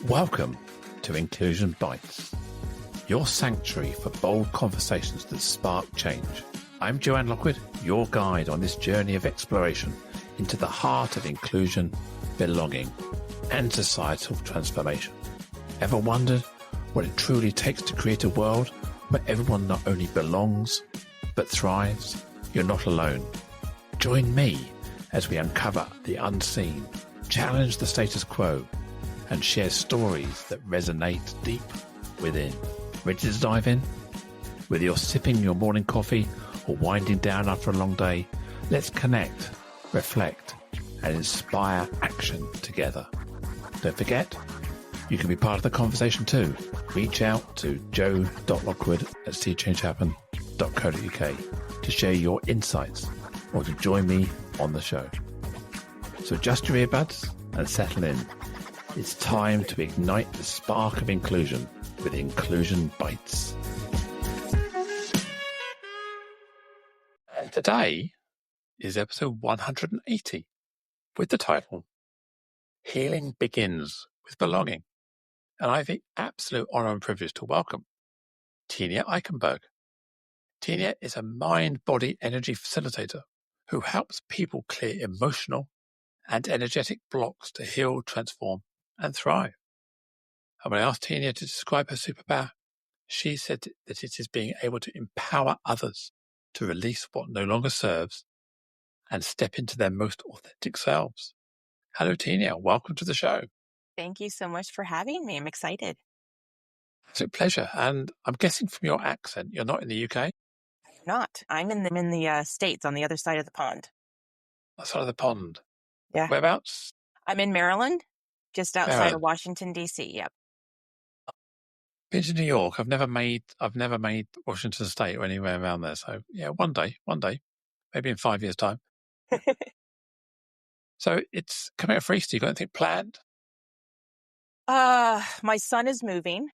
Welcome to Inclusion Bites, your sanctuary for bold conversations that spark change. I'm Joanne Lockwood, your guide on this journey of exploration into the heart of inclusion, belonging, and societal transformation. Ever wondered what it truly takes to create a world where everyone not only belongs, but thrives? You're not alone. Join me as we uncover the unseen, challenge the status quo, and share stories that resonate deep within. Ready to dive in? Whether you're sipping your morning coffee or winding down after a long day, let's connect, reflect, and inspire action together. Don't forget, you can be part of the conversation too. Reach out to joe.lockwood@seechangehappen.co.uk to share your insights or to join me on the show. So adjust your earbuds and settle in. It's time to ignite the spark of inclusion with Inclusion Bites. And today is episode 180 with the title, Healing Begins with Belonging. And I have the absolute honor and privilege to welcome Tenya Eickenberg. Tenya is a mind-body energy facilitator who helps people clear emotional and energetic blocks to heal, transform, and thrive. And when I asked Tenya to describe her superpower, she said that it is being able to empower others to release what no longer serves and step into their most authentic selves. Hello, Tenya. Welcome to the show. Thank you so much for having me. I'm excited. It's a pleasure. And I'm guessing from your accent, you're not in the UK? Not. I'm in the States on the other side of the pond. Outside of the pond. Yeah. Whereabouts? I'm in Maryland, just outside of Washington, D.C. Yep. Been to New York. I've never made Washington State or anywhere around there. So yeah, one day, maybe in 5 years' time. So it's coming up for Easter. You got anything planned? My son is moving.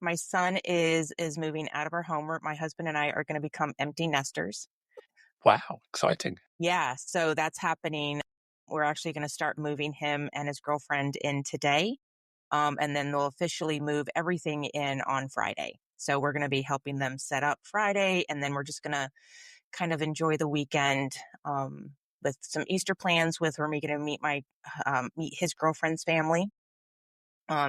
My son is moving out of our home. My husband and I are going to become empty nesters. Wow, exciting. Yeah, so that's happening. We're actually going to start moving him and his girlfriend in today. And then they'll officially move everything in on Friday. So we're going to be helping them set up Friday. And then we're just going to kind of enjoy the weekend with some Easter plans with where we're going to meet meet his girlfriend's family.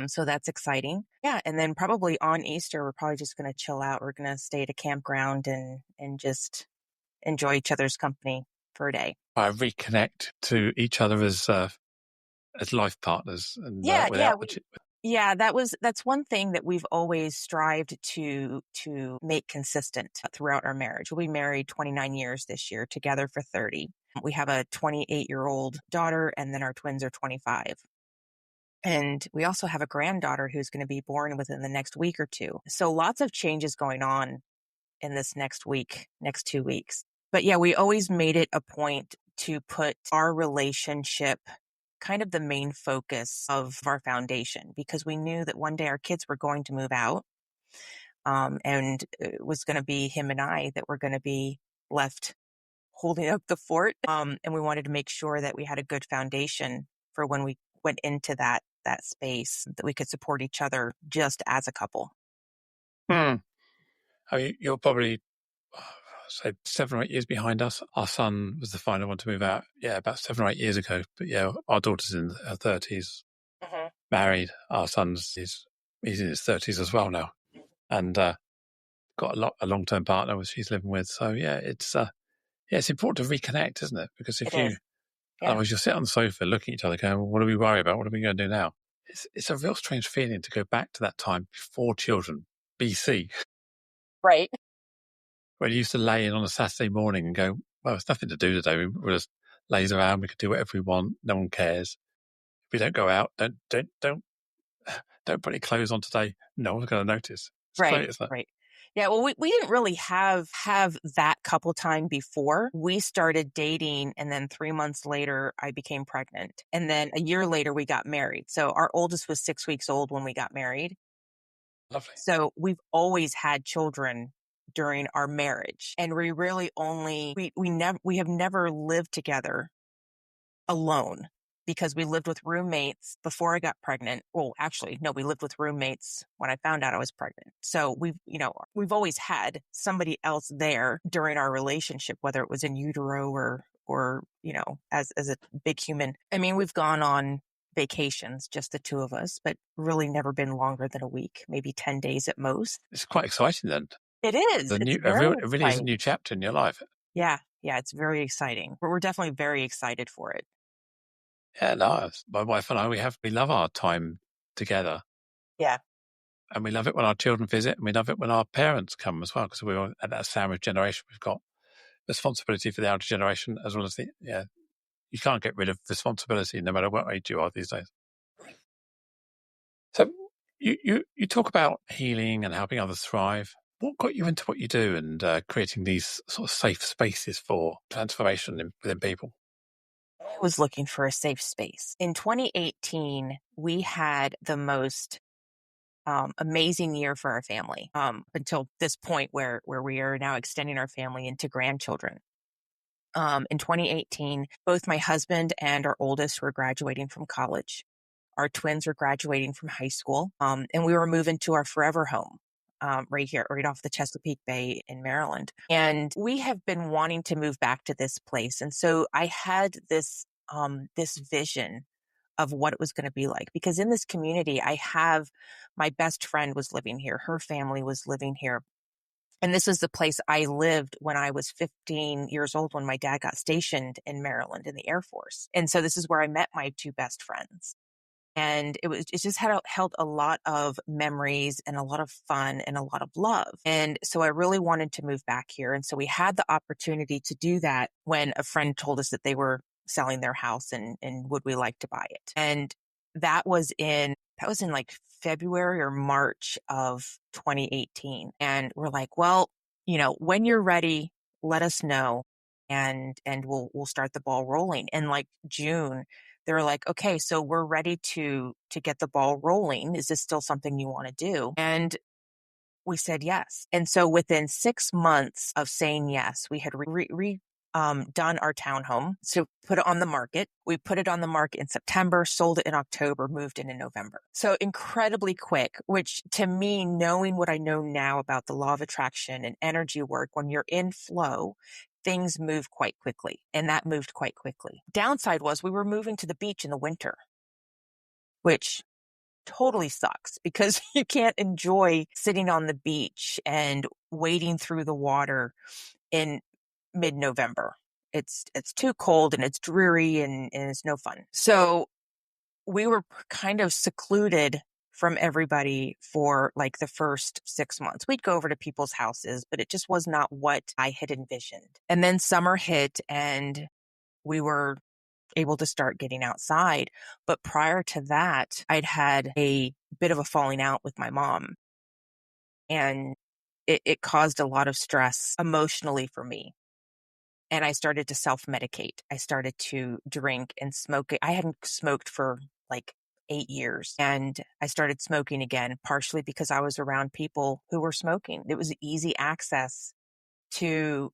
So that's exciting. Yeah. And then probably on Easter, we're probably just going to chill out. We're going to stay at a campground and just enjoy each other's company for a day. I reconnect to each other as life partners. And that's one thing that we've always strived to make consistent throughout our marriage. We'll be married 29 years this year, together for 30. We have a 28-year-old daughter, and then our twins are 25. And we also have a granddaughter who's going to be born within the next week or two. So lots of changes going on in this next 2 weeks. But yeah, we always made it a point to put our relationship kind of the main focus of our foundation, because we knew that one day our kids were going to move out. And it was going to be him and I that were going to be left holding up the fort. And we wanted to make sure that we had a good foundation for when we went into that space, that we could support each other just as a couple. I mean, you're probably, say, 7 or 8 years behind us. Our son was the final one to move out, about 7 or 8 years ago. But yeah, our daughter's in her 30s, married. Our son's he's in his 30s as well now, and got a long-term partner which he's living with. So yeah, it's important to reconnect, isn't it? Because otherwise you'll sit on the sofa looking at each other going, well, what do we worry about? What are we going to do now? It's a real strange feeling to go back to that time before children, BC. Right. When you used to lay in on a Saturday morning and go, well, there's nothing to do today. We'll just laze around. We can do whatever we want. No one cares. If we don't go out, don't put any clothes on today. No one's going to notice. It's great, isn't it? Right. Yeah, well, we didn't really have that couple time before. We started dating, and then 3 months later, I became pregnant. And then a year later, we got married. So our oldest was 6 weeks old when we got married. Lovely. So we've always had children during our marriage. And we really we have never lived together alone. because we lived with roommates before I got pregnant. Well, actually, no, we lived with roommates when I found out I was pregnant. So we've always had somebody else there during our relationship, whether it was in utero or, as a big human. I mean, we've gone on vacations, just the two of us, but really never been longer than a week, maybe 10 days at most. It's quite exciting then. It is. It's very It really is a exciting. new chapter in your life. Yeah. Yeah. It's very exciting. We're definitely very excited for it. Yeah, no, my wife and I, we love our time together. Yeah. And we love it when our children visit, and we love it when our parents come as well, because we're at that sandwich generation. We've got responsibility for the elder generation as well as you can't get rid of responsibility no matter what age you are these days. So you talk about healing and helping others thrive. What got you into what you do and creating these sort of safe spaces for transformation within people? I was looking for a safe space. In 2018, we had the most amazing year for our family until this point where we are now extending our family into grandchildren. In 2018, both my husband and our oldest were graduating from college. Our twins were graduating from high school, and we were moving to our forever home right here, right off the Chesapeake Bay in Maryland. And we have been wanting to move back to this place. And so I had this vision of what it was going to be like, because in this community, my best friend was living here. Her family was living here. And this is the place I lived when I was 15 years old, when my dad got stationed in Maryland in the Air Force. And so this is where I met my two best friends. And it just held a lot of memories and a lot of fun and a lot of love. And so I really wanted to move back here. And so we had the opportunity to do that when a friend told us that they were selling their house and would we like to buy it. And that was in like February or March of 2018. And we're like, well, when you're ready, let us know and we'll start the ball rolling. And like June, they were like, okay, so we're ready to get the ball rolling. Is this still something you want to do? And we said yes. And so within 6 months of saying yes, we had done our townhome. So put it on the market. We put it on the market in September, sold it in October, moved in November. So incredibly quick, which to me, knowing what I know now about the law of attraction and energy work, when you're in flow, things move quite quickly. And that moved quite quickly. Downside was we were moving to the beach in the winter, which totally sucks because you can't enjoy sitting on the beach and wading through the water in mid-November. It's too cold and it's dreary and it's no fun. So we were kind of secluded from everybody for like the first 6 months. We'd go over to people's houses, but it just was not what I had envisioned. And then summer hit and we were able to start getting outside. But prior to that, I'd had a bit of a falling out with my mom. And it caused a lot of stress emotionally for me. And I started to self-medicate. I started to drink and smoke. I hadn't smoked for like 8 years. And I started smoking again, partially because I was around people who were smoking. It was easy access to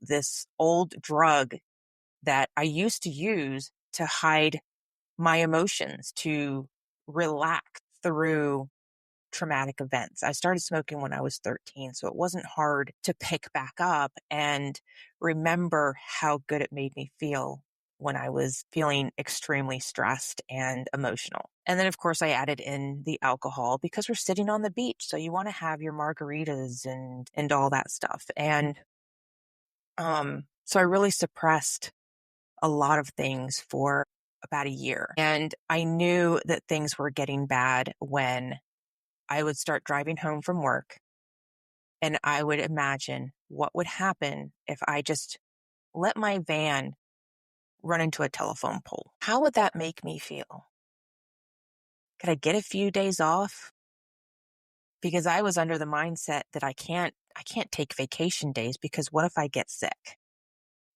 this old drug that I used to use to hide my emotions, to relax through traumatic events. I started smoking when I was 13, so it wasn't hard to pick back up and remember how good it made me feel when I was feeling extremely stressed and emotional. And then, of course, I added in the alcohol because we're sitting on the beach, so you want to have your margaritas and all that stuff. And so I really suppressed a lot of things for about a year. And I knew that things were getting bad when I would start driving home from work and I would imagine what would happen if I just let my van run into a telephone pole. How would that make me feel? Could I get a few days off? Because I was under the mindset that I can't take vacation days because what if I get sick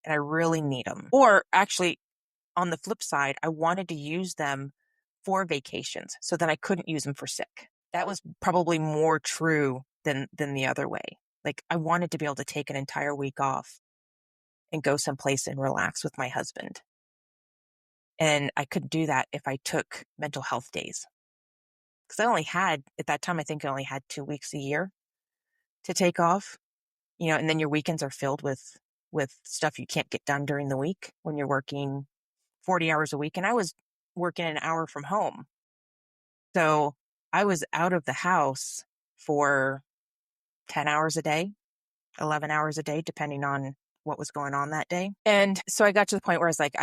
and I really need them? Or actually, on the flip side, I wanted to use them for vacations so that I couldn't use them for sick. That was probably more true than the other way. Like I wanted to be able to take an entire week off and go someplace and relax with my husband. And I couldn't do that if I took mental health days. Because I only had, at that time, I think I only had 2 weeks a year to take off, and then your weekends are filled with stuff you can't get done during the week when you're working 40 hours a week. And I was working an hour from home. So I was out of the house for 10 hours a day, 11 hours a day, depending on what was going on that day. And so I got to the point where I was like,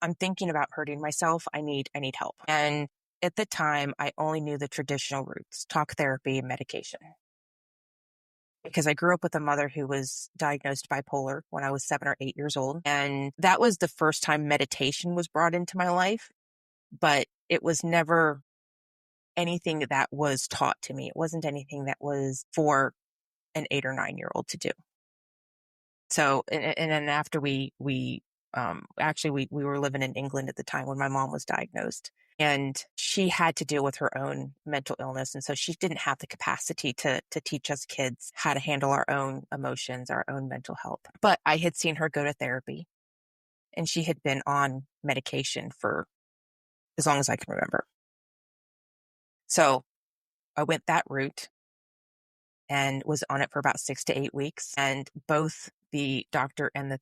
I'm thinking about hurting myself. I need help. And at the time, I only knew the traditional routes: talk therapy and medication. Because I grew up with a mother who was diagnosed bipolar when I was 7 or 8 years old. And that was the first time meditation was brought into my life, but it was never anything that was taught to me. It wasn't anything that was for an 8 or 9-year-old to do. So, and then after we were living in England at the time when my mom was diagnosed, and she had to deal with her own mental illness. And so she didn't have the capacity to teach us kids how to handle our own emotions, our own mental health. But I had seen her go to therapy, and she had been on medication for as long as I can remember. So I went that route and was on it for about 6 to 8 weeks. And both the doctor and the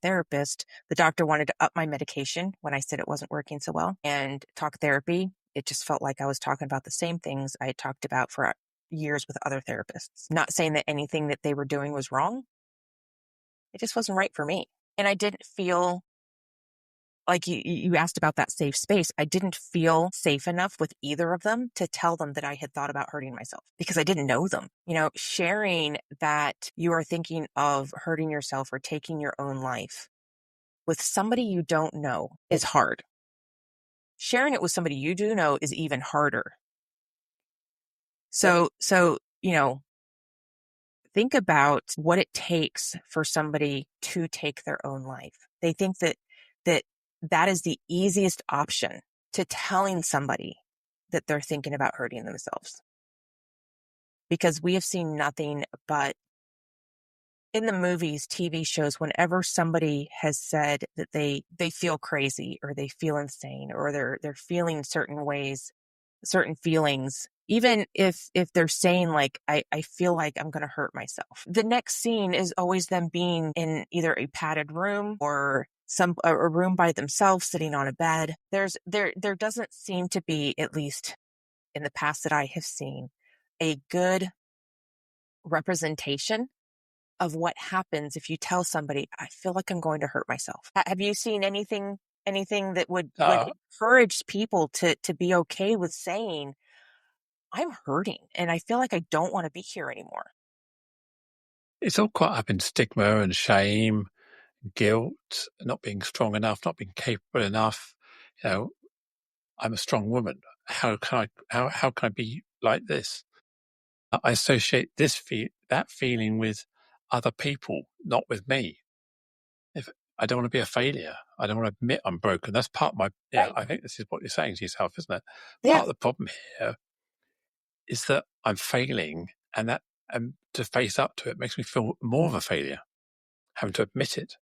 doctor wanted to up my medication when I said it wasn't working so well. And talk therapy, it just felt like I was talking about the same things I had talked about for years with other therapists. Not saying that anything that they were doing was wrong. It just wasn't right for me. And I didn't feel like you asked about that safe space. I didn't feel safe enough with either of them to tell them that I had thought about hurting myself because I didn't know them. Sharing that you are thinking of hurting yourself or taking your own life with somebody you don't know is hard. Sharing it with somebody you do know is even harder. So, think about what it takes for somebody to take their own life. They think that is the easiest option to telling somebody that they're thinking about hurting themselves. Because we have seen nothing but in the movies, TV shows, whenever somebody has said that they feel crazy or they feel insane or they're feeling certain ways, certain feelings, even if they're saying like, I feel like I'm going to hurt myself. The next scene is always them being in either a padded room or a room by themselves, sitting on a bed. There doesn't seem to be, at least in the past that I have seen, a good representation of what happens if you tell somebody, I feel like I'm going to hurt myself. Have you seen anything that would encourage people to be okay with saying, I'm hurting and I feel like I don't want to be here anymore? It's all caught up in stigma and shame, guilt, not being strong enough, not being capable enough. I'm a strong woman. How can I be like this? I associate that feeling with other people, not with me. If I don't want to be a failure, I don't want to admit I'm broken. That's part of my. Yeah, right. I think this is what you're saying to yourself, isn't it? Yeah. Part of the problem here is that I'm failing, and to face up to it makes me feel more of a failure. Having to admit it.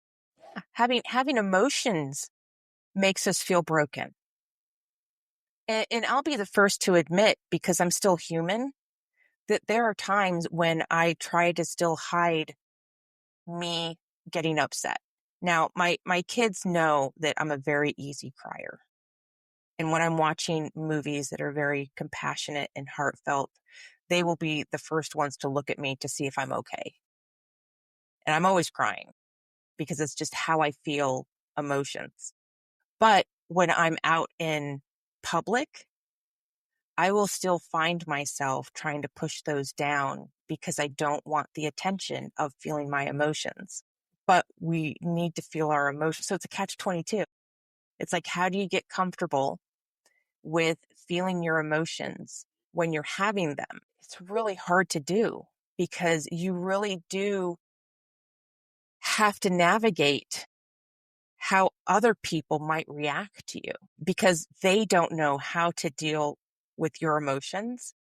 Having emotions makes us feel broken. And I'll be the first to admit, because I'm still human, that there are times when I try to still hide me getting upset. Now, my kids know that I'm a very easy crier. And when I'm watching movies that are very compassionate and heartfelt, they will be the first ones to look at me to see if I'm okay. And I'm always crying because it's just how I feel emotions. But when I'm out in public, I will still find myself trying to push those down because I don't want the attention of feeling my emotions. But we need to feel our emotions. So it's a catch-22. It's like, how do you get comfortable with feeling your emotions when you're having them? It's really hard to do because you really do have to navigate how other people might react to you because they don't know how to deal with your emotions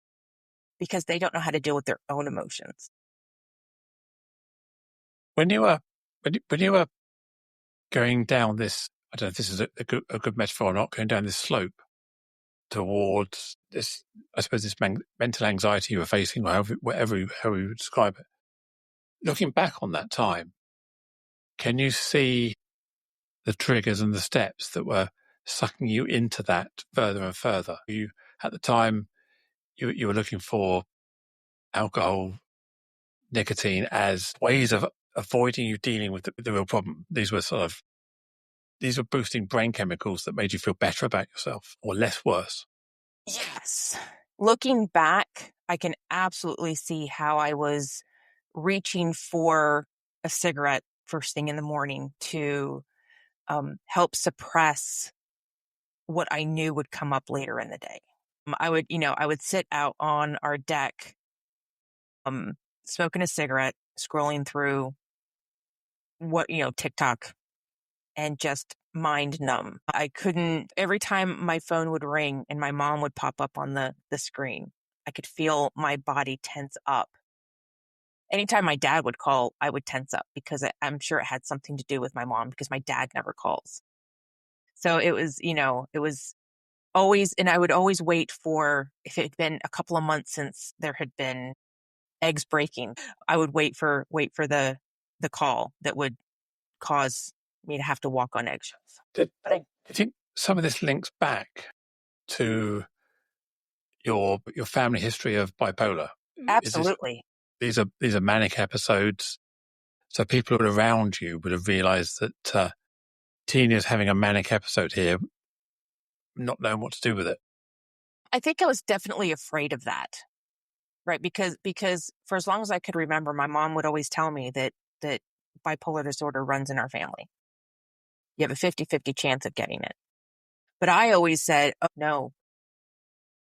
because they don't know how to deal with their own emotions. When you were going down this I don't know if this is a good metaphor or not, going down this slope towards this, I suppose, this mental anxiety you were facing, or however you describe it. Looking back on that time, can you see the triggers and the steps that were sucking you into that further and further? You, at the time, you were looking for alcohol, nicotine as ways of avoiding you dealing with the real problem. These were boosting brain chemicals that made you feel better about yourself or less worse. Yes. Looking back, I can absolutely see how I was reaching for a cigarette first thing in the morning to help suppress what I knew would come up later in the day. I would sit out on our deck, smoking a cigarette, scrolling through TikTok, and just mind numb. I couldn't, every time my phone would ring and my mom would pop up on the screen, I could feel my body tense up. Anytime my dad would call, I would tense up because I'm sure it had something to do with my mom because my dad never calls. So it was always, and I would always wait for, if it had been a couple of months since there had been eggs breaking, I would wait for the call that would cause me to have to walk on eggshells. Do you think some of this links back to your family history of bipolar? Absolutely. These are manic episodes. So people around you would have realised that Tenya's having a manic episode here, not knowing what to do with it. I think I was definitely afraid of that, right? Because for as long as I could remember, my mom would always tell me that bipolar disorder runs in our family. You have a 50-50 chance of getting it. But I always said, oh, no,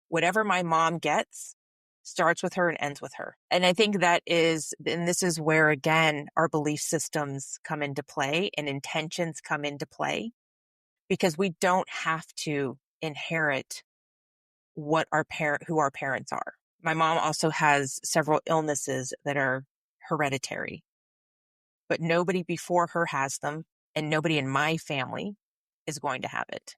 whatever my mom gets starts with her and ends with her. And I think and this is where, again, our belief systems come into play and intentions come into play, because we don't have to inherit who our parents are. My mom also has several illnesses that are hereditary, but nobody before her has them, and nobody in my family is going to have it.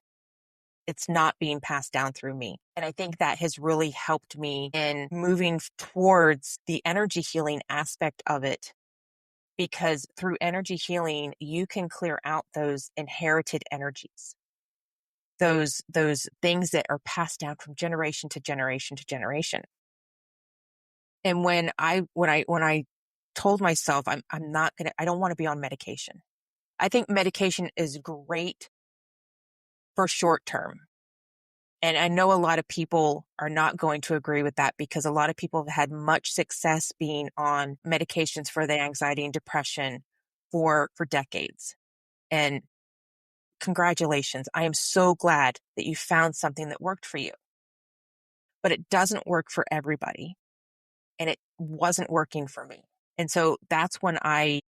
It's not being passed down through me. And I think that has really helped me in moving towards the energy healing aspect of it, because through energy healing, you can clear out those inherited energies, those things that are passed down from generation to generation to generation. And when I told myself I don't want to be on medication. I think medication is great for short term. And I know a lot of people are not going to agree with that, because a lot of people have had much success being on medications for the anxiety and depression for decades. And congratulations. I am so glad that you found something that worked for you. But it doesn't work for everybody. And it wasn't working for me. And so that's when I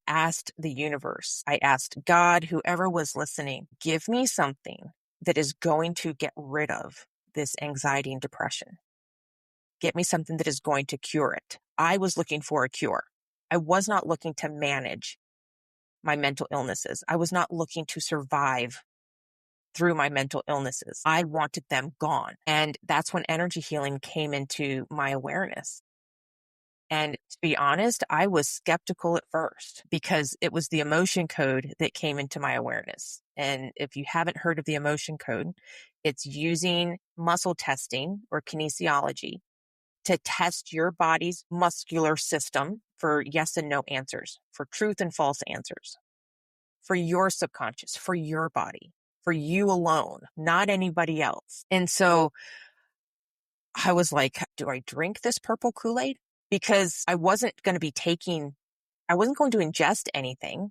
asked the universe, I asked God, whoever was listening, give me something that is going to get rid of this anxiety and depression. Get me something that is going to cure it. I was looking for a cure. I was not looking to manage my mental illnesses. I was not looking to survive through my mental illnesses. I wanted them gone. And that's when energy healing came into my awareness. And to be honest, I was skeptical at first, because it was the emotion code that came into my awareness. And if you haven't heard of the emotion code, it's using muscle testing or kinesiology to test your body's muscular system for yes and no answers, for truth and false answers, for your subconscious, for your body, for you alone, not anybody else. And so I was like, do I drink this purple Kool-Aid? Because I wasn't going to ingest anything,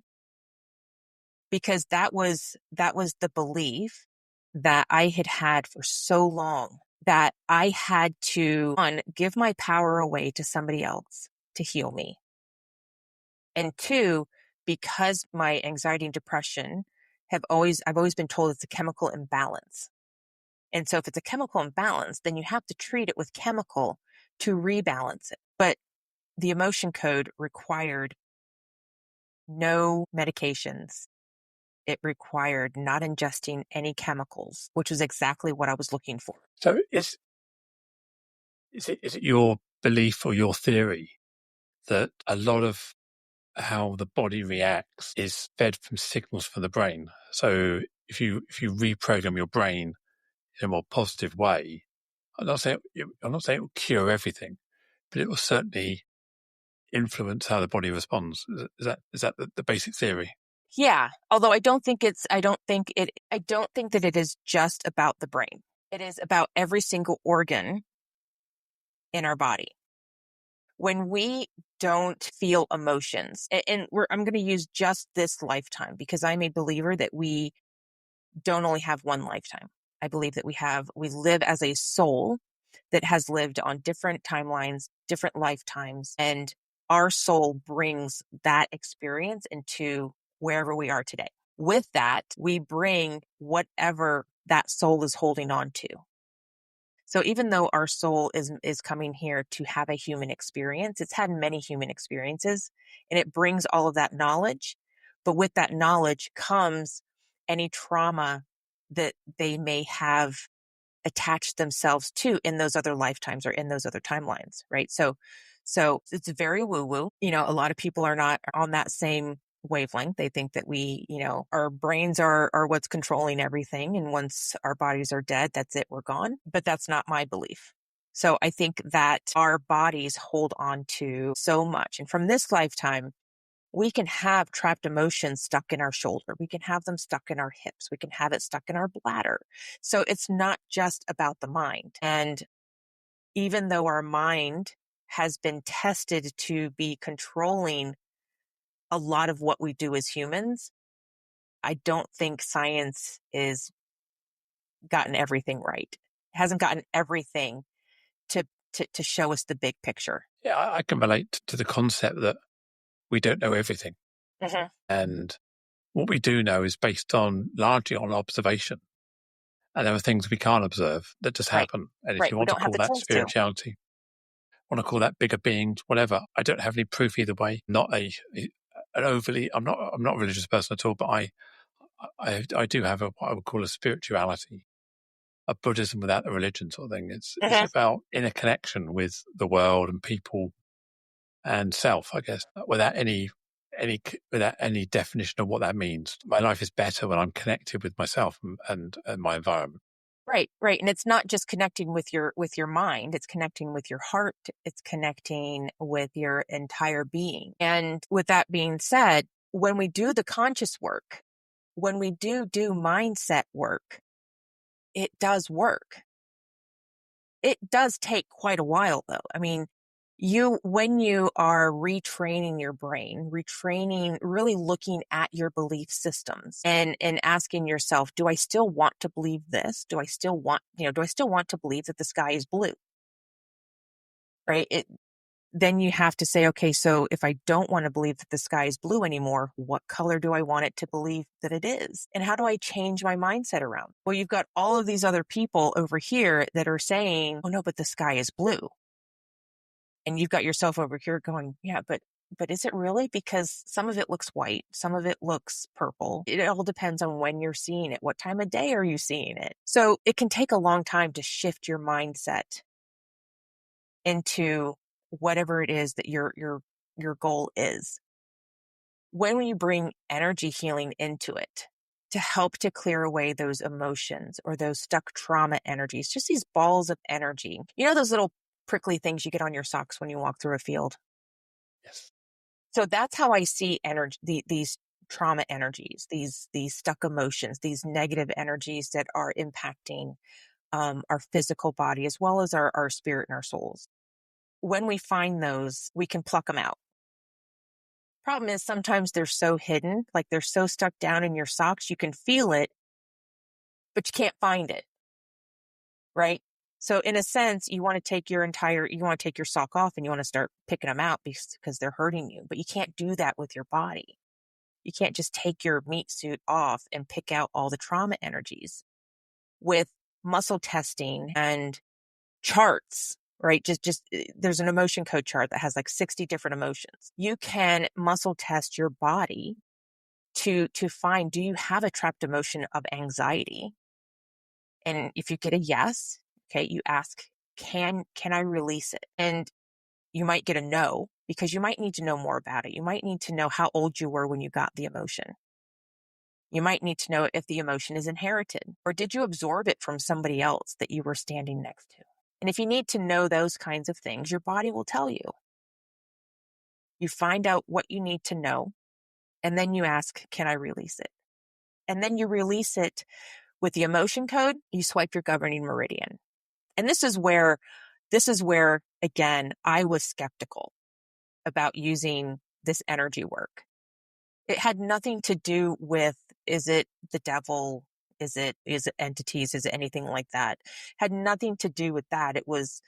because that was the belief that I had for so long, that I had to, one, give my power away to somebody else to heal me. And two, because my anxiety and depression I've always been told it's a chemical imbalance. And so if it's a chemical imbalance, then you have to treat it with chemical to rebalance it. But the emotion code required no medications, it required not ingesting any chemicals, which is exactly what I was looking for. So is it your belief or your theory that a lot of how the body reacts is fed from signals from the brain? So if you reprogram your brain in a more positive way, I'm not saying it will cure everything, but it will certainly influence how the body responds. Is that the basic theory? Yeah. Although I don't think that it is just about the brain. It is about every single organ in our body. When we don't feel emotions, and I'm going to use just this lifetime because I'm a believer that we don't only have one lifetime. I believe that we live as a soul that has lived on different timelines, different lifetimes, and our soul brings that experience into wherever we are today. With that, we bring whatever that soul is holding on to. So even though our soul is coming here to have a human experience, it's had many human experiences, and it brings all of that knowledge. But with that knowledge comes any trauma that they may have attached themselves to in those other lifetimes or in those other timelines, right? So it's very woo-woo. A lot of people are not on that same wavelength. They think that our brains are what's controlling everything. And once our bodies are dead, that's it, we're gone. But that's not my belief. So I think that our bodies hold on to so much. And from this lifetime, we can have trapped emotions stuck in our shoulder. We can have them stuck in our hips. We can have it stuck in our bladder. So it's not just about the mind. And even though our mind has been tested to be controlling a lot of what we do as humans, I don't think science has gotten everything right. It hasn't gotten everything to show us the big picture. Yeah, I can relate to the concept that we don't know everything. Mm-hmm. And what we do know is based largely on observation. And there are things we can't observe that just happen. And if Right. you We want to don't have call the that tools to. spirituality, want to call that bigger beings, whatever, I don't have any proof either way. Not an overly, I'm not a religious person at all, but I do have what I would call a spirituality, a Buddhism without a religion sort of thing. It's about inner connection with the world and people and self, I guess, without any definition of what that means. My life is better when I'm connected with myself and my environment. Right, right. And it's not just connecting with your mind, it's connecting with your heart, it's connecting with your entire being. And with that being said, when we do the conscious work, when we do mindset work, it does work. It does take quite a while though. I mean, when you are retraining your brain, really looking at your belief systems and asking yourself, do I still want to believe this? Do I still want to believe that the sky is blue? Right? Then you have to say, okay, so if I don't want to believe that the sky is blue anymore, what color do I want it to believe that it is? And how do I change my mindset around? Well, you've got all of these other people over here that are saying, oh no, but the sky is blue. And you've got yourself over here going, yeah, but is it really? Because some of it looks white, some of it looks purple. It all depends on when you're seeing it. What time of day are you seeing it? So it can take a long time to shift your mindset into whatever it is that your goal is. When you bring energy healing into it to help to clear away those emotions or those stuck trauma energies, just these balls of energy, those little prickly things you get on your socks when you walk through a field. Yes. So that's how I see energy, these trauma energies, these stuck emotions, these negative energies that are impacting our physical body as well as our spirit and our souls. When we find those, we can pluck them out. Problem is sometimes they're so hidden, like they're so stuck down in your socks, you can feel it, but you can't find it. Right? So in a sense, you want to take your sock off and you want to start picking them out because they're hurting you, but you can't do that with your body. You can't just take your meat suit off and pick out all the trauma energies. With muscle testing and charts, right? Just there's an emotion code chart that has like 60 different emotions. You can muscle test your body to find, do you have a trapped emotion of anxiety? And if you get a yes, okay, you ask, can I release it? And you might get a no, because you might need to know more about it. You might need to know how old you were when you got the emotion. You might need to know if the emotion is inherited, or did you absorb it from somebody else that you were standing next to? And if you need to know those kinds of things, your body will tell you. You find out what you need to know, and then you ask, can I release it? And then you release it with the emotion code. You swipe your governing meridian. And this is where, again, I was skeptical about using this energy work. It had nothing to do with, is it the devil? Is it entities? Is it anything like that? Had nothing to do with that. It was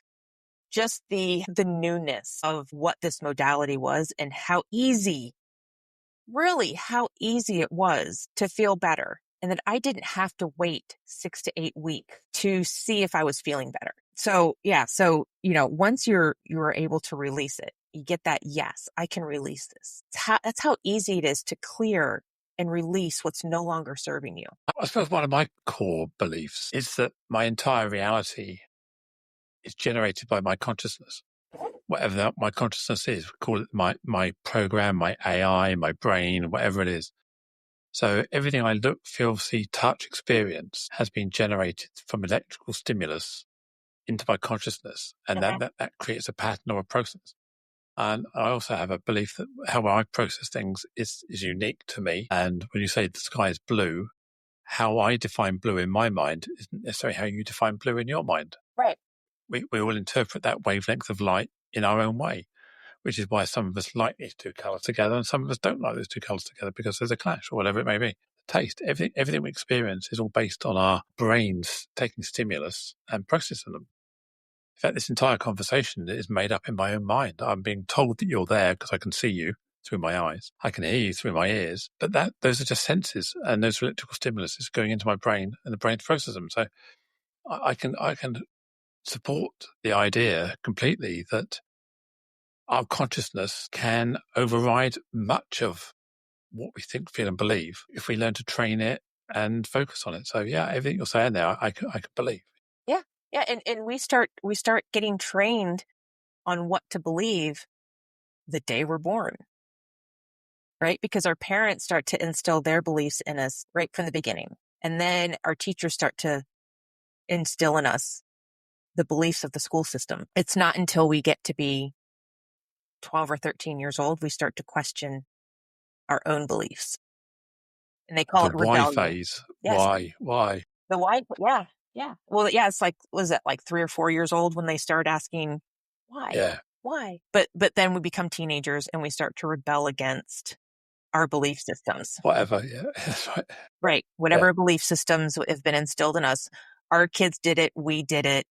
just the newness of what this modality was, and how easy it was to feel better. And that I didn't have to wait 6 to 8 weeks to see if I was feeling better. So yeah, once you're able to release it, you get that, yes, I can release this. That's how easy it is to clear and release what's no longer serving you. I suppose one of my core beliefs is that my entire reality is generated by my consciousness. Whatever my consciousness is, call it my program, my AI, my brain, whatever it is. So everything I look, feel, see, touch, experience has been generated from electrical stimulus into my consciousness, and that creates a pattern or a process. And I also have a belief that how I process things is unique to me. And when you say the sky is blue, how I define blue in my mind isn't necessarily how you define blue in your mind. Right. We all interpret that wavelength of light in our own way, which is why some of us like these two colours together and some of us don't like those two colours together because there's a clash or whatever it may be. Taste, everything we experience is all based on our brains taking stimulus and processing them. In fact, this entire conversation is made up in my own mind. I'm being told that you're there because I can see you through my eyes. I can hear you through my ears, but those are just senses, and those electrical stimulus is going into my brain, and the brain processes them. So I can support the idea completely that our consciousness can override much of what we think, feel, and believe if we learn to train it and focus on it. So yeah, everything you're saying there, I can believe. Yeah. Yeah. And we start getting trained on what to believe the day we're born, right? Because our parents start to instill their beliefs in us right from the beginning. And then our teachers start to instill in us the beliefs of the school system. It's not until we get to be 12 or 13 years old, we start to question our own beliefs. And they call The it why rebellion. phase. Yes. Why? The why. Yeah. Yeah. Well, yeah, it's like, was it like 3 or 4 years old when they start asking why? Yeah. Why? But then we become teenagers and we start to rebel against our belief systems. Whatever. Yeah. That's right. Right. Whatever belief systems have been instilled in us. Our kids did it. We did it.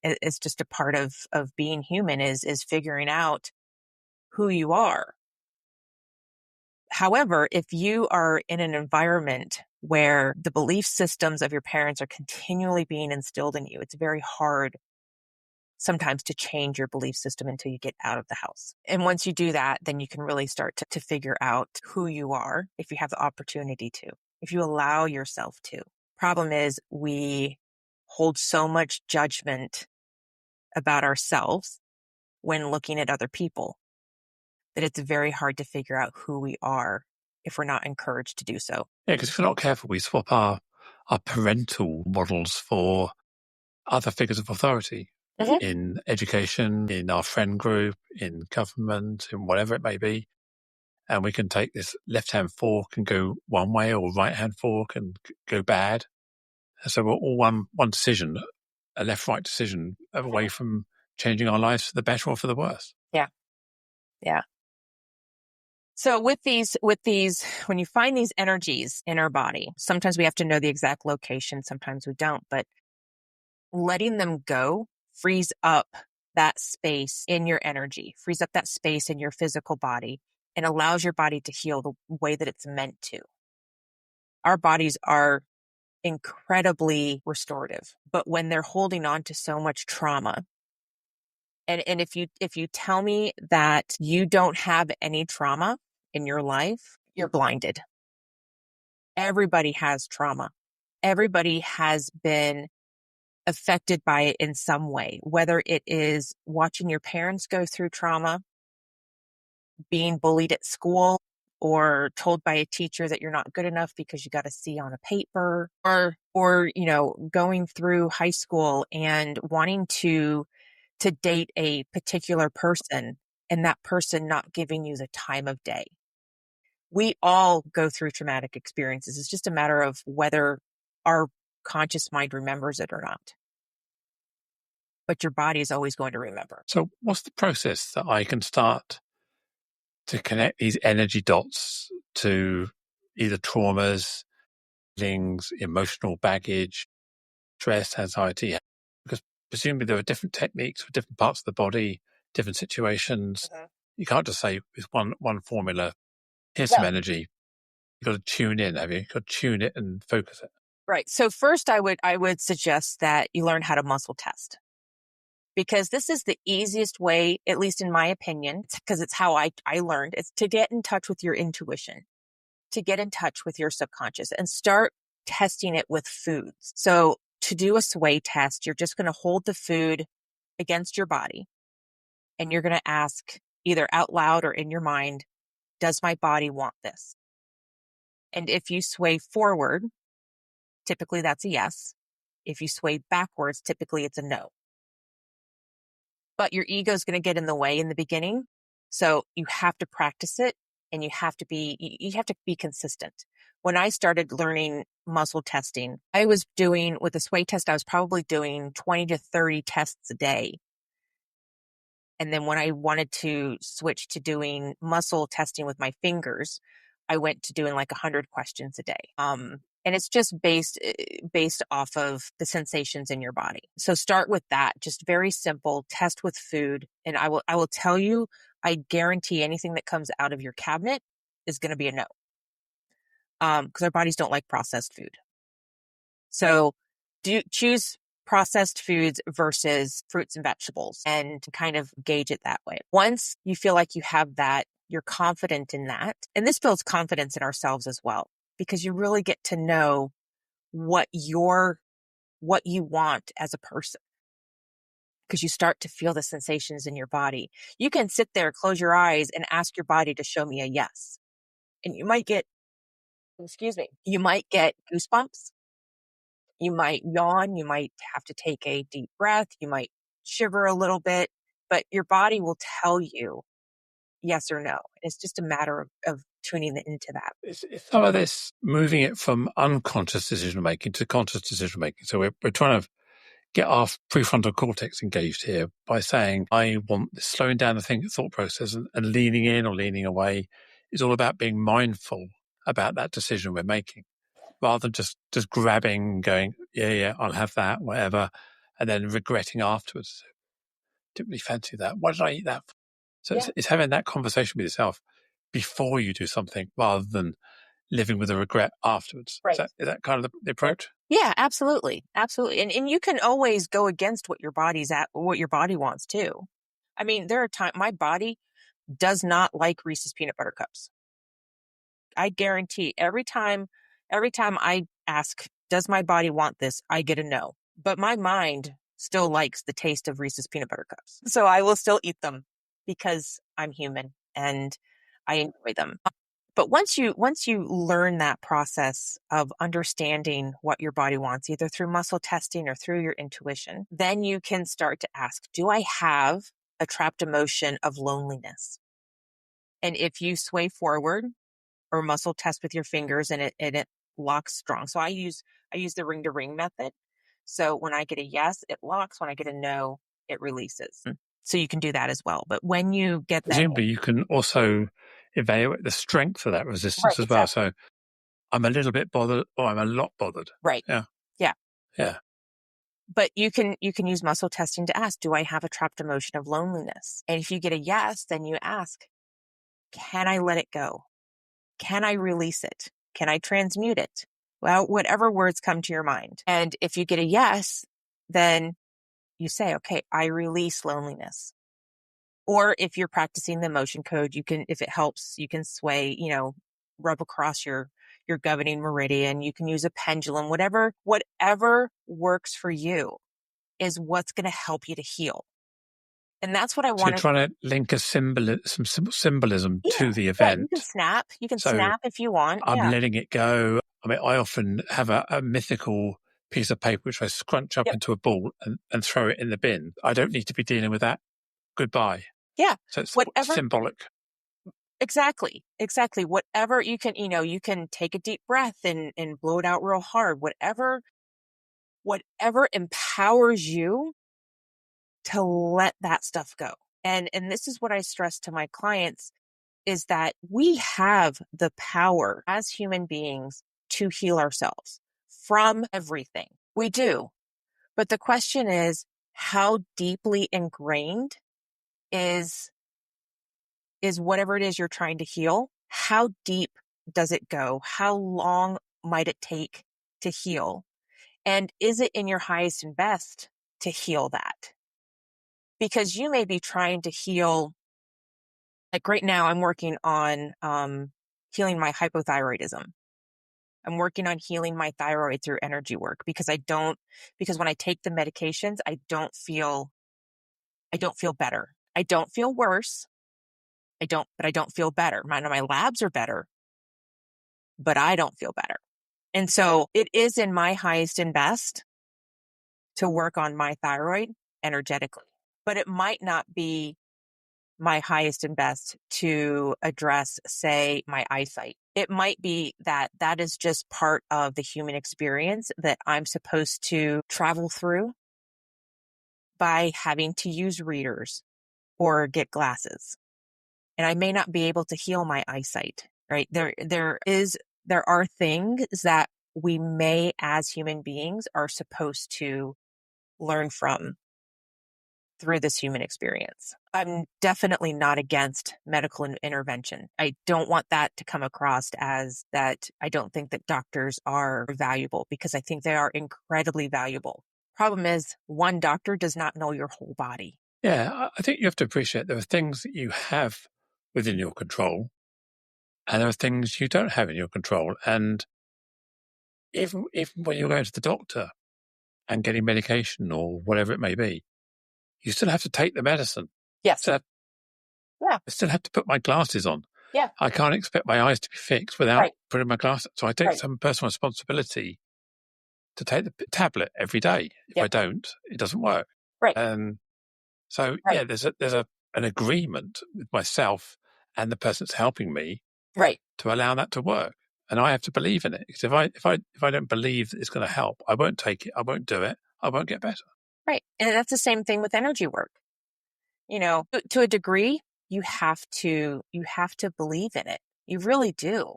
It's just a part of being human is figuring out who you are. However, if you are in an environment where the belief systems of your parents are continually being instilled in you, it's very hard sometimes to change your belief system until you get out of the house. And once you do that, then you can really start to figure out who you are if you have the opportunity to, if you allow yourself to. Problem is, we hold so much judgment about ourselves when looking at other people that it's very hard to figure out who we are if we're not encouraged to do so. Yeah, because if we're not careful, we swap our parental models for other figures of authority in education, in our friend group, in government, in whatever it may be. And we can take this left-hand fork and go one way, or right-hand fork and go bad. And so we're all one decision, a left-right decision, away from changing our lives for the better or for the worse. Yeah. Yeah. So with these, when you find these energies in our body, sometimes we have to know the exact location, sometimes we don't, but letting them go frees up that space in your energy, frees up that space in your physical body, and allows your body to heal the way that it's meant to. Our bodies are incredibly restorative, but when they're holding on to so much trauma, and if you tell me that you don't have any trauma in your life, you're blinded. Everybody has trauma. Everybody has been affected by it in some way, whether it is watching your parents go through trauma, being bullied at school, or told by a teacher that you're not good enough because you got a C on a paper, or going through high school and wanting to date a particular person and that person not giving you the time of day. We all go through traumatic experiences. It's just a matter of whether our conscious mind remembers it or not. But your body is always going to remember. So what's the process that I can start to connect these energy dots to either traumas, feelings, emotional baggage, stress, anxiety? Because presumably there are different techniques for different parts of the body, different situations. Mhm. You can't just say with one formula, here's No. some energy. You've got to tune in, have you? You've got to tune it and focus it. Right. So first I would suggest that you learn how to muscle test, because this is the easiest way, at least in my opinion, because it's how I learned. It's to get in touch with your intuition, to get in touch with your subconscious and start testing it with foods. So to do a sway test, you're just going to hold the food against your body and you're going to ask either out loud or in your mind, does my body want this? And if you sway forward, typically that's a yes. If you sway backwards, typically it's a no. But your ego is going to get in the way in the beginning. So you have to practice it and you have to be consistent. When I started learning muscle testing, I was doing with the sway test, I was probably doing 20 to 30 tests a day. And then when I wanted to switch to doing muscle testing with my fingers, I went to doing like 100 questions a day. And it's just based off of the sensations in your body. So start with that, just very simple, test with food. And I will tell you, I guarantee anything that comes out of your cabinet is going to be a no. Because our bodies don't like processed food. So choose processed foods versus fruits and vegetables and kind of gauge it that way. Once you feel like you have that, you're confident in that. And this builds confidence in ourselves as well, because you really get to know what you want as a person, because you start to feel the sensations in your body. You can sit there, close your eyes and ask your body to show me a yes. And you might get goosebumps. You might yawn. You might have to take a deep breath. You might shiver a little bit, but your body will tell you yes or no. It's just a matter of tuning into that. Is some of this moving it from unconscious decision making to conscious decision making? So we're trying to get our prefrontal cortex engaged here by saying, I want this, slowing down the thought process and leaning in or leaning away is all about being mindful about that decision we're making, rather than just grabbing, going, yeah, I'll have that, whatever, and then regretting afterwards. Didn't really fancy that. Why did I eat that? So it's having that conversation with yourself before you do something, rather than living with a regret afterwards. Right. Is that kind of the approach? Yeah, absolutely. Absolutely. And you can always go against what your body wants too. I mean, there are times my body does not like Reese's peanut butter cups. I guarantee every time I ask, does my body want this? I get a no. But my mind still likes the taste of Reese's peanut butter cups. So I will still eat them because I'm human and I enjoy them. But once you learn that process of understanding what your body wants, either through muscle testing or through your intuition, then you can start to ask, do I have a trapped emotion of loneliness? And if you sway forward or muscle test with your fingers and it locks strong. So I use the ring to ring method. So when I get a yes, it locks. When I get a no, it releases. So you can do that as well. But when you get that, Presumably you can also evaluate the strength of that resistance right, as well. exactly. So I'm a little bit bothered or I'm a lot bothered. Right. Yeah. Yeah. Yeah. But you can use muscle testing to ask, do I have a trapped emotion of loneliness? And if you get a yes, then you ask, can I let it go? Can I release it? Can I transmute it? Well, whatever words come to your mind. And if you get a yes, then you say, okay, I release loneliness. Or if you're practicing the emotion code, you can, if it helps, you can sway, rub across your your governing meridian. You can use a pendulum, whatever works for you is what's going to help you to heal. And that's what I So you're wanted. trying to link some symbolism to the Yeah, event. you can snap. You can So snap if you want. I'm Yeah. letting it go. I mean, I often have a mythical piece of paper which I scrunch up Yep. into a ball and throw it in the bin. I don't need to be dealing with that. Goodbye. Yeah. So it's Whatever. symbolic. Exactly. Whatever you can, you can take a deep breath and blow it out real hard. Whatever empowers you to let that stuff go. And this is what I stress to my clients is that we have the power as human beings to heal ourselves from everything. We do. But the question is, how deeply ingrained is whatever it is you're trying to heal? How deep does it go? How long might it take to heal? And is it in your highest and best to heal that? Because you may be trying to heal, like right now, I'm working on healing my hypothyroidism. I'm working on healing my thyroid through energy work because when I take the medications, I don't feel better. I don't feel worse. But I don't feel better. My labs are better, but I don't feel better. And so it is in my highest and best to work on my thyroid energetically, but it might not be my highest and best to address, say, my eyesight. It might be that is just part of the human experience that I'm supposed to travel through by having to use readers or get glasses. And I may not be able to heal my eyesight, right? There are things that we may, as human beings, are supposed to learn from through this human experience. I'm definitely not against medical intervention. I don't want that to come across as that I don't think that doctors are valuable, because I think they are incredibly valuable. Problem is, one doctor does not know your whole body. Yeah, I think you have to appreciate there are things that you have within your control and there are things you don't have in your control. And even when you're going to the doctor and getting medication or whatever it may be, you still have to take the medicine. Yes. So Yeah. I still have to put my glasses on. Yeah. I can't expect my eyes to be fixed without Right. putting my glasses. So I take Right. some personal responsibility to take the tablet every day. If I don't, it doesn't work. Right. So Right. yeah, there's an agreement with myself and the person that's helping me Right. to allow that to work. And I have to believe in it, because if I don't believe that it's going to help, I won't take it. I won't do it. I won't get better. Right. And that's the same thing with energy work. To a degree, you have to believe in it. You really do.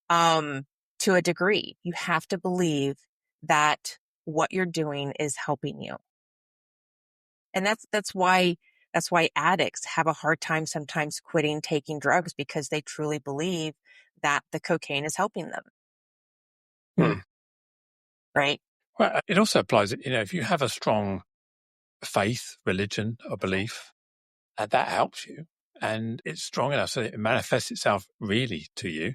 To a degree, you have to believe that what you're doing is helping you. And that's why addicts have a hard time sometimes quitting taking drugs, because they truly believe that the cocaine is helping them. Hmm. Right? Well, it also applies that, if you have a strong faith, religion, or belief, and that helps you, and it's strong enough so that it manifests itself really to you,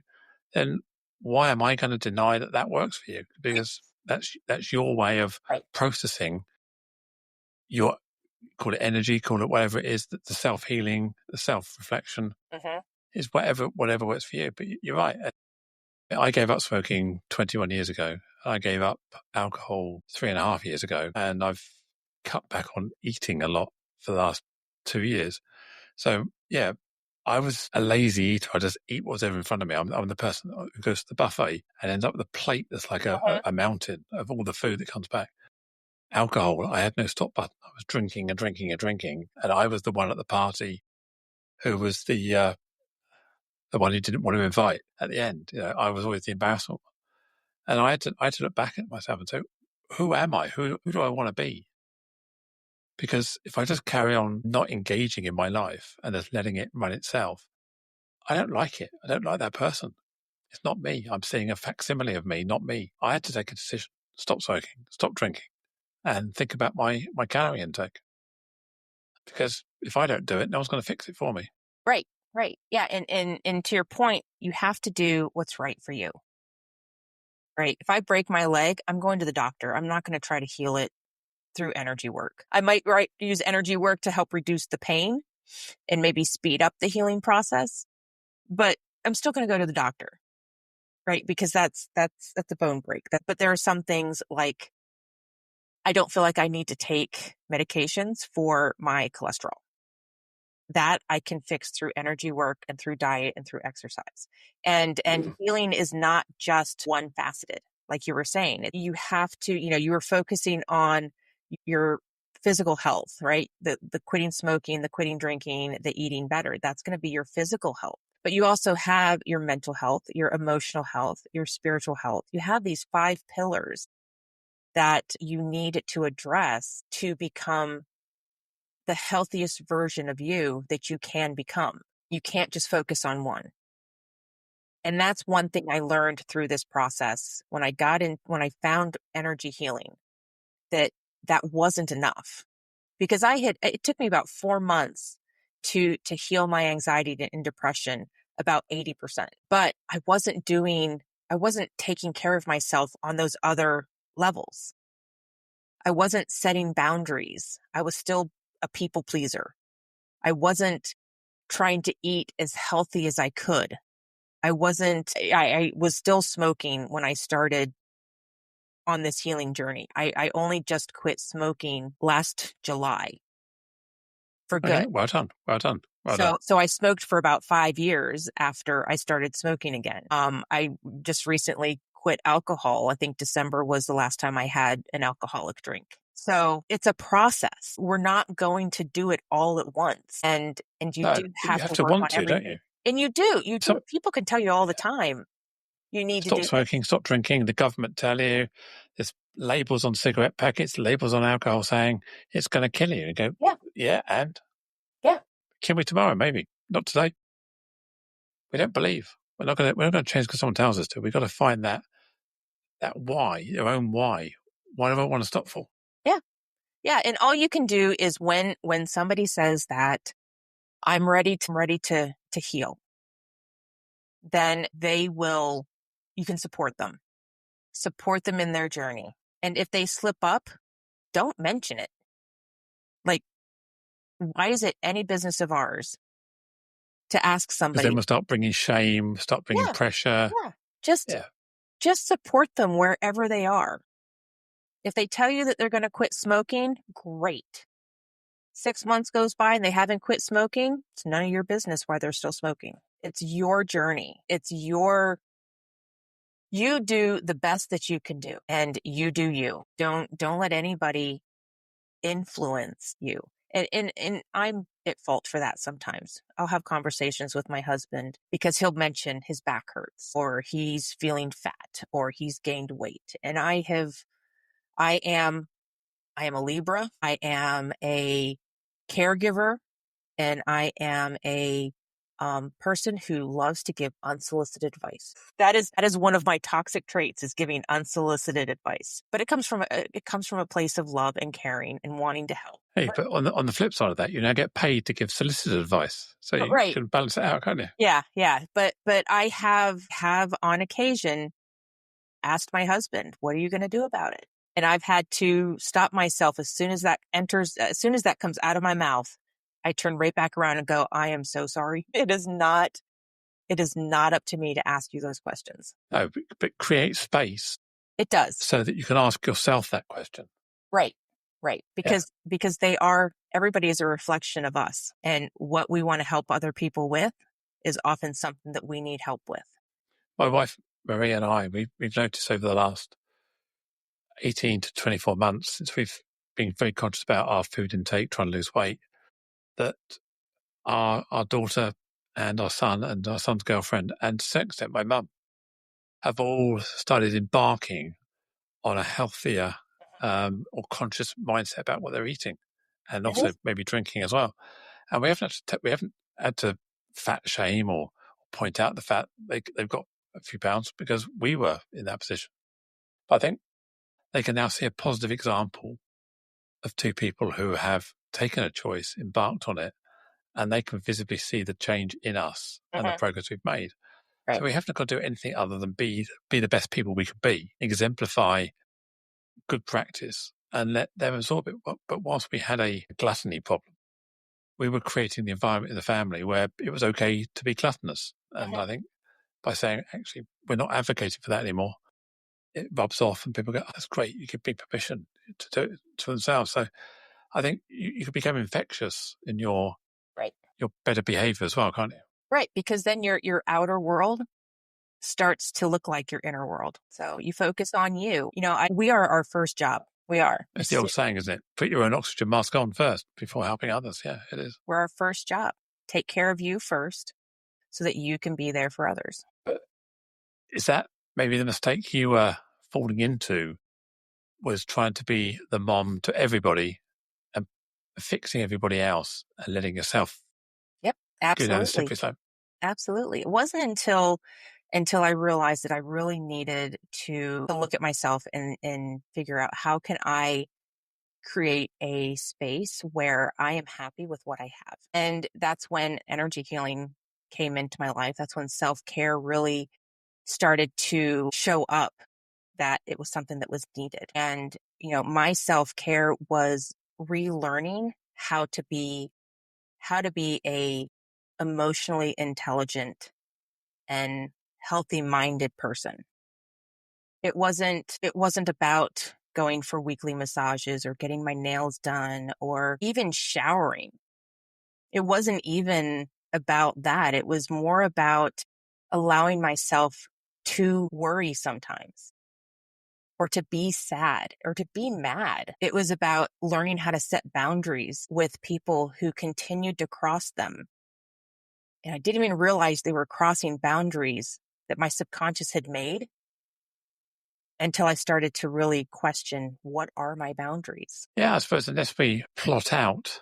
then why am I going to deny that that works for you? Because that's your way of processing your, call it energy, call it whatever it is, that the self-healing, the self-reflection is whatever works for you. But you're right. I gave up smoking 21 years ago. I gave up alcohol 3.5 years ago, and I've cut back on eating a lot for the last 2 years. So yeah, I was a lazy eater. I just eat whatever in front of me. I'm the person who goes to the buffet and ends up with a plate that's like a mountain of all the food that comes back. Alcohol, I had no stop button. I was drinking and drinking and drinking, and I was the one at the party who was the one who didn't want to invite at the end. I was always the embarrassment one. And I had to look back at myself and say, who am I? Who do I want to be? Because if I just carry on not engaging in my life and just letting it run itself, I don't like it. I don't like that person. It's not me. I'm seeing a facsimile of me, not me. I had to take a decision. Stop smoking, stop drinking, and think about my calorie intake. Because if I don't do it, no one's going to fix it for me. Right. Yeah. And to your point, you have to do what's right for you. right? If I break my leg, I'm going to the doctor. I'm not going to try to heal it through energy work. I might use energy work to help reduce the pain and maybe speed up the healing process, but I'm still going to go to the doctor, right? Because that's a bone break. But there are some things like I don't feel like I need to take medications for my cholesterol. That I can fix through energy work and through diet and through exercise. And healing is not just one faceted, like you were saying. You have to, you were focusing on your physical health, right? The quitting smoking, the quitting drinking, the eating better. That's going to be your physical health. But you also have your mental health, your emotional health, your spiritual health. You have these 5 pillars that you need to address to become the healthiest version of you that you can become. You can't just focus on one. And that's one thing I learned through this process when I found energy healing, that wasn't enough, because it took me about 4 months to heal my anxiety and depression, about 80%. But I wasn't taking care of myself on those other levels. I wasn't setting boundaries. I was still a people pleaser. I wasn't trying to eat as healthy as I could. I was still smoking when I started on this healing journey. I only just quit smoking last July for good. Okay, well done. Well done. Well done. So I smoked for about 5 years after I started smoking again. I just recently quit alcohol. I think December was the last time I had an alcoholic drink. So it's a process. We're not going to do it all at once. And you No, do but you have have to to work on want to, don't everything. you? And you do. Some, People can tell you all the time, you need to stop do this. smoking, stop drinking. The government tell you there's labels on cigarette packets, labels on alcohol saying it's going to kill you. You go, yeah, and Yeah. kill me tomorrow, maybe not today. We don't believe. We're not going to change because someone tells us to. We've got to find that why, your own why. Why do I want to stop for? Yeah. Yeah. And all you can do is when somebody says that I'm ready to heal, then you can support them in their journey. And if they slip up, don't mention it. Like, why is it any business of ours to ask Because somebody? then we'll start bringing shame, start bringing Yeah. pressure. Yeah. Just support them wherever they are. If they tell you that they're going to quit smoking, great. 6 months goes by and they haven't quit smoking, it's none of your business why they're still smoking. It's your journey. You do the best that you can do, and you do you. Don't let anybody influence you. And I'm at fault for that sometimes. I'll have conversations with my husband because he'll mention his back hurts or he's feeling fat or he's gained weight. And I am a Libra. I am a caregiver, and I am a person who loves to give unsolicited advice. That is one of my toxic traits, is giving unsolicited advice. But it comes from a place of love and caring and wanting to help. Hey, but on the flip side of that, you now get paid to give solicited advice, so you Right. can balance it out, can't you? Yeah. But I have on occasion asked my husband, "What are you going to do about it?" And I've had to stop myself as soon as that comes out of my mouth. I turn right back around and go, "I am so sorry. It is not up to me to ask you those questions." No, but create space. It does. So that you can ask yourself that question. Right. Because everybody is a reflection of us, and what we want to help other people with is often something that we need help with. My wife, Marie, and I, we've noticed over the last 18 to 24 months, since we've been very conscious about our food intake, trying to lose weight, that our daughter and our son and our son's girlfriend, and to some extent my mum, have all started embarking on a healthier or conscious mindset about what they're eating, and also maybe drinking as well. And we haven't had to fat shame or point out the fact they've got a few pounds because we were in that position. But I think they can now see a positive example of two people who have taken a choice, embarked on it, and they can visibly see the change in us and the progress we've made. Right. So we haven't got to do anything other than be the best people we could be, exemplify good practice, and let them absorb it. But whilst we had a gluttony problem, we were creating the environment in the family where it was okay to be gluttonous. And I think by saying, actually, we're not advocating for that anymore, it rubs off and people go, oh, that's great. You give me permission to do it to themselves. So I think you can become infectious in your Right. your better behavior as well, can't you? Right. Because then your outer world starts to look like your inner world. So you focus on you. We are our first job. We are. It's the old saying, isn't it? Put your own oxygen mask on first before helping others. Yeah, it is. We're our first job. Take care of you first so that you can be there for others. But is that maybe the mistake you were falling into, was trying to be the mom to everybody and fixing everybody else and letting yourself Yep. go down a Absolutely. slippery slope? Absolutely. It wasn't until I realized that I really needed to look at myself and figure out how can I create a space where I am happy with what I have. And that's when energy healing came into my life. That's when self-care really started to show up, that it was something that was needed. And, my self-care was relearning how to be a emotionally intelligent and healthy minded person. It wasn't about going for weekly massages or getting my nails done or even showering. It wasn't even about that. It was more about allowing myself to worry sometimes, or to be sad, or to be mad. It was about learning how to set boundaries with people who continued to cross them. And I didn't even realize they were crossing boundaries that my subconscious had made until I started to really question, what are my boundaries? Yeah, I suppose unless we plot out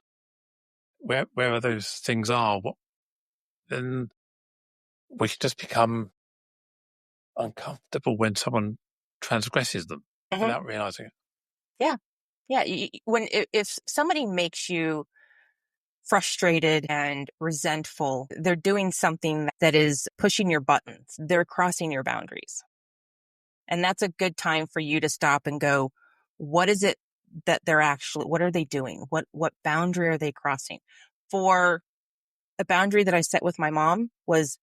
where those things are, then we can just become uncomfortable when someone transgresses them without realizing it. Yeah. Yeah. If somebody makes you frustrated and resentful, they're doing something that is pushing your buttons. They're crossing your boundaries. And that's a good time for you to stop and go, what is it that what are they doing? What boundary are they crossing? For a boundary that I set with my mom was,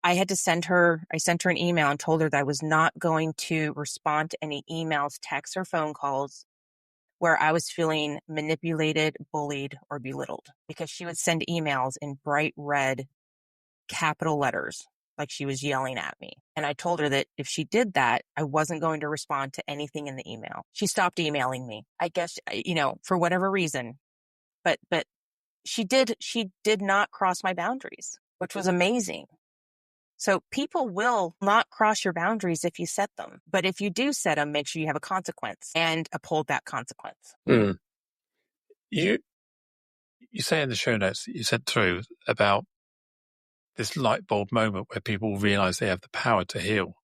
I sent her an email and told her that I was not going to respond to any emails, texts, or phone calls where I was feeling manipulated, bullied, or belittled, because she would send emails in bright red capital letters, like she was yelling at me. And I told her that if she did that, I wasn't going to respond to anything in the email. She stopped emailing me, I guess, for whatever reason, but she did not cross my boundaries, which was amazing. So people will not cross your boundaries if you set them. But if you do set them, make sure you have a consequence and uphold that consequence. Mm. You say in the show notes that you sent through about this light bulb moment where people realize they have the power to heal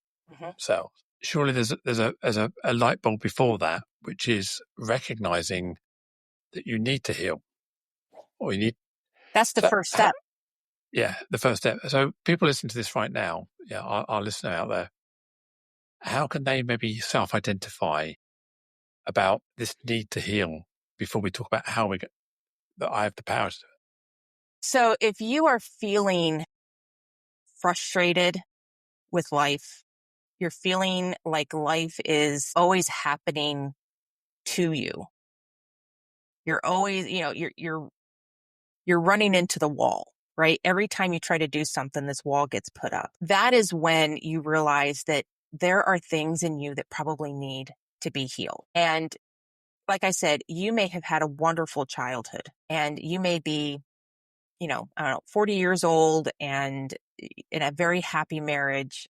themselves. Surely there's a light bulb before that, which is recognizing that you need to heal, or you need. That's the first step. The first step. So people listening to this right now, our listener out there, how can they maybe self-identify about this need to heal before we talk about how we get that I have the power to do it? So if you are feeling frustrated with life, you're feeling like life is always happening to you. You're always, you're running into the wall, right? Every time you try to do something, this wall gets put up. That is when you realize that there are things in you that probably need to be healed. And like I said, you may have had a wonderful childhood, and you may be, 40 years old and in a very happy marriage,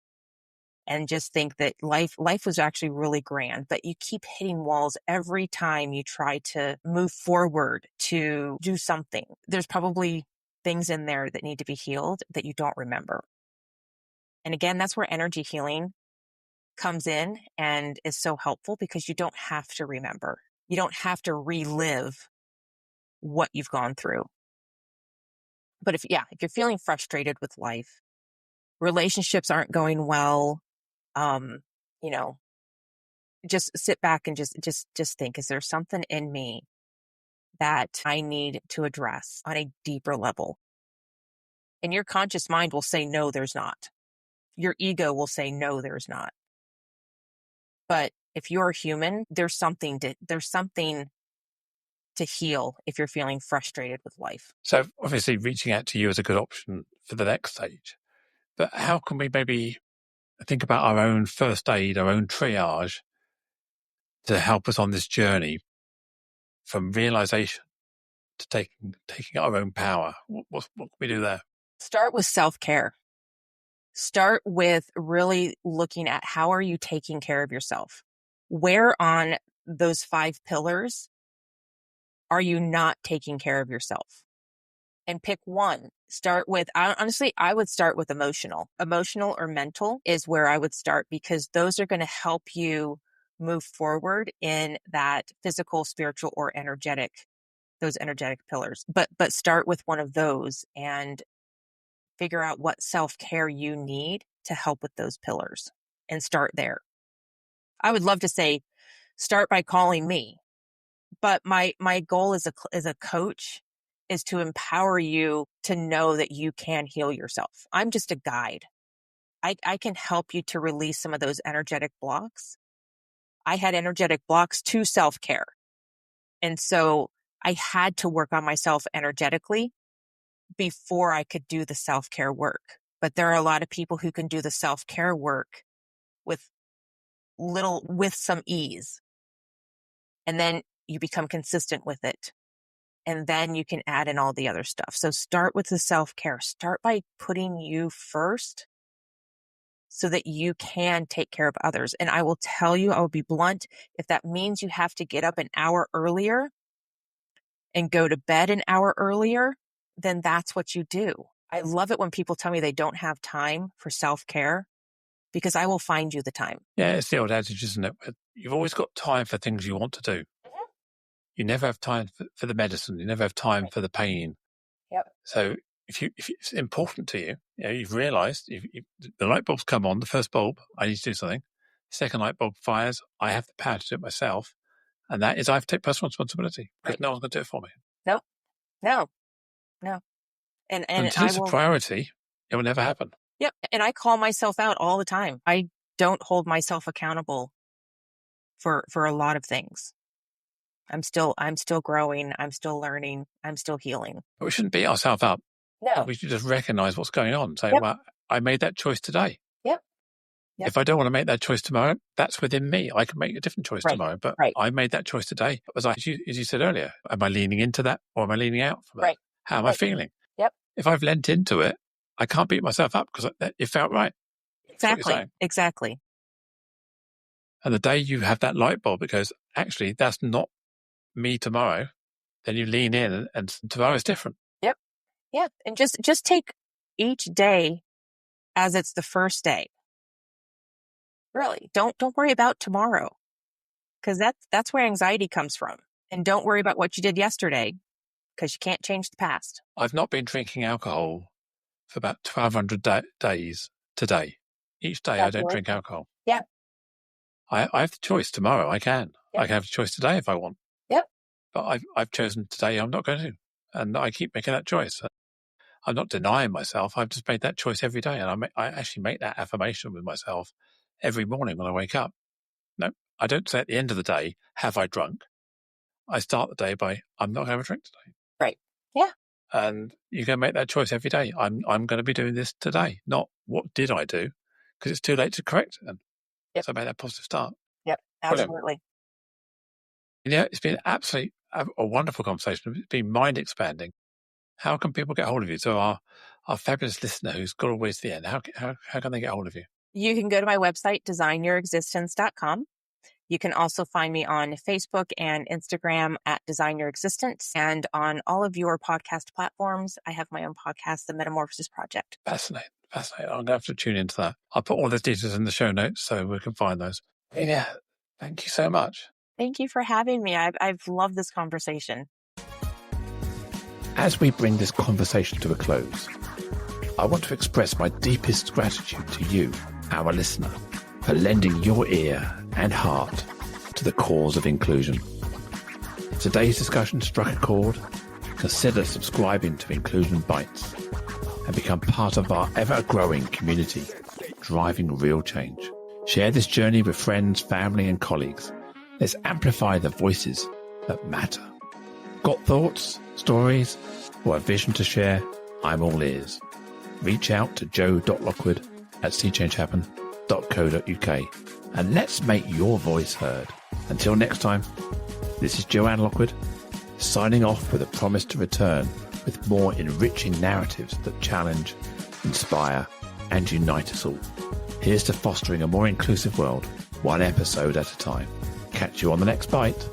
and just think that life was actually really grand, but you keep hitting walls every time you try to move forward to do something. There's probably things in there that need to be healed that you don't remember. And again, that's where energy healing comes in and is so helpful, because you don't have to remember. You don't have to relive what you've gone through. But if you're feeling frustrated with life, relationships aren't going well, you know, just sit back and just think, is there something in me that I need to address on a deeper level? And your conscious mind will say, no, there's not. Your ego will say, no, there's not. But if you're human, there's something to heal if you're feeling frustrated with life. So obviously reaching out to you is a good option for the next stage. But how can we maybe think about our own first aid, our own triage to help us on this journey from realization to taking our own power? What can we do there? Start with self-care. Start with really looking at how are you taking care of yourself? Where on those 5 pillars are you not taking care of yourself? And pick one. Start with, honestly, I would start with emotional. Emotional or mental is where I would start, because those are going to help you move forward in that physical, spiritual, or those energetic pillars. But start with one of those and figure out what self-care you need to help with those pillars and start there. I would love to say, start by calling me. But my goal as a coach is to empower you to know that you can heal yourself. I'm just a guide. I can help you to release some of those energetic blocks. I had energetic blocks to self-care. And so I had to work on myself energetically before I could do the self-care work. But there are a lot of people who can do the self-care work with some ease. And then you become consistent with it. And then you can add in all the other stuff. So start with the self-care. Start by putting you first so that you can take care of others. And I will tell you, I will be blunt, if that means you have to get up an hour earlier and go to bed an hour earlier, then that's what you do. I love it when people tell me they don't have time for self-care, because I will find you the time. Yeah, it's the old adage, isn't it? You've always got time for things you want to do. Mm-hmm. You never have time for the medicine. You never have time for the pain. Yep. So if it's important to you, you've realized the light bulb's come on, the first bulb, I need to do something. Second light bulb fires, I have the power to do it myself. And that is, I have to take personal responsibility, because no one's going to do it for me. No. And until it's a priority, it will never happen. Yep. And I call myself out all the time. I don't hold myself accountable for a lot of things. I'm still growing. I'm still learning. I'm still healing. But we shouldn't beat ourselves up. No. We should just recognize what's going on. Say, Yep. well, I made that choice today. Yep. If I don't want to make that choice tomorrow, that's within me. I can make a different choice tomorrow, but I made that choice today. As you said earlier, am I leaning into that or am I leaning out from that? How am I feeling? Yep. If I've lent into it, I can't beat myself up because it felt right. Exactly. And the day you have that light bulb, it goes, actually, that's not me tomorrow. Then you lean in and tomorrow is different. Yep. Yeah. And just take each day as it's the first day. Really. Don't worry about tomorrow, because that's where anxiety comes from. And don't worry about what you did yesterday, because you can't change the past. I've not been drinking alcohol for about 1,200 days today. Each day I don't drink alcohol. Yeah. I have the choice tomorrow. I can. Yep. I can have the choice today if I want. Yep. But I've chosen today I'm not going to. And I keep making that choice. I'm not denying myself. I've just made that choice every day. And I actually make that affirmation with myself every morning when I wake up. No, I don't say at the end of the day, have I drunk? I start the day by, I'm not going to have a drink today. Right. Yeah. And you can make that choice every day. I'm going to be doing this today, not what did I do? Because it's too late to correct it. Yep. So make that positive start. Yep, absolutely. Brilliant. It's been absolutely a wonderful conversation. It's been mind expanding. How can people get hold of you? So our fabulous listener who's got all the way to the end, how can they get hold of you? You can go to my website, designyourexistence.com. You can also find me on Facebook and Instagram at Design Your Existence, and on all of your podcast platforms. I have my own podcast, The Metamorphosis Project. Fascinating. I'm going to have to tune into that. I'll put all the details in the show notes so we can find those. Yeah, thank you so much. Thank you for having me. I've loved this conversation. As we bring this conversation to a close, I want to express my deepest gratitude to you, our listener, for lending your ear and heart to the cause of inclusion. If today's discussion struck a chord, consider subscribing to Inclusion Bites and become part of our ever-growing community, driving real change. Share this journey with friends, family and colleagues. Let's amplify the voices that matter. Got thoughts, stories, or a vision to share? I'm all ears. Reach out to joe.lockwood@seechangehappen.co.uk and let's make your voice heard. Until next time, this is Joanne Lockwood, signing off with a promise to return with more enriching narratives that challenge, inspire, and unite us all. Here's to fostering a more inclusive world, one episode at a time. Catch you on the next bite.